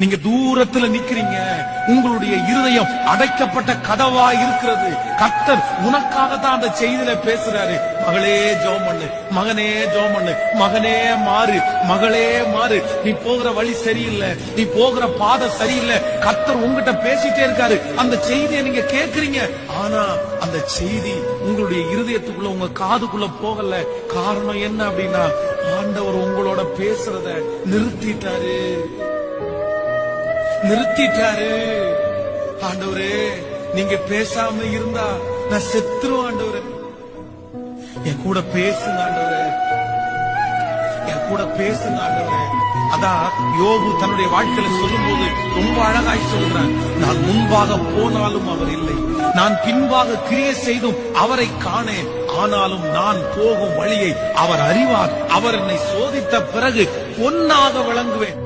நீங்க தூரத்துல நிக்கிறீங்க, உங்களுடைய இருதயம் அடைக்கப்பட்ட கதவா இருக்கிறது. கர்த்தர் உனக்காக தான் அந்த செய்தியில பேசுறாரு. மகளே ஜெபம் பண்ணு, மகனே ஜெபம் பண்ணு, மகனே மாறு, மகளே மாறு. நீ போகிற வழி சரியில்லை, நீ போகிற பாதை சரியில்லை. கர்த்தர் உங்ககிட்ட பேசிட்டே இருக்காரு. அந்த செய்தியை நீங்க கேக்குறீங்க, ஆனா அந்த செய்தி உங்களுடைய இருதயத்துக்குள்ள, உங்க காதுக்குள்ள போகல. காரணம் என்ன அப்படின்னா, ஆண்டவர் உங்களோட பேசுறத நிறுத்திட்டாரு. ஆண்டவரே, நீங்க பேசாம இருந்தா நான் செத்துருவேன். ஆண்டவரே, என் கூட பேசுங்க. ஆண்டவரே, என் கூட பேசுங்க. ஆண்டவரே, அதான் யோபு தன்னுடைய வாழ்க்கையில சொல்லும் போது ரொம்ப அழகாய் சொல்றான். நான் முன்பாக போனாலும் அவர் இல்லை, நான் பின்பாக கிரியை செய்தும் அவரை காணேன். ஆனாலும் நான் போகும் வழியை அவர் அறிவார். அவர் என்னை சோதித்த பிறகு பொன்னாக விளங்குவேன்.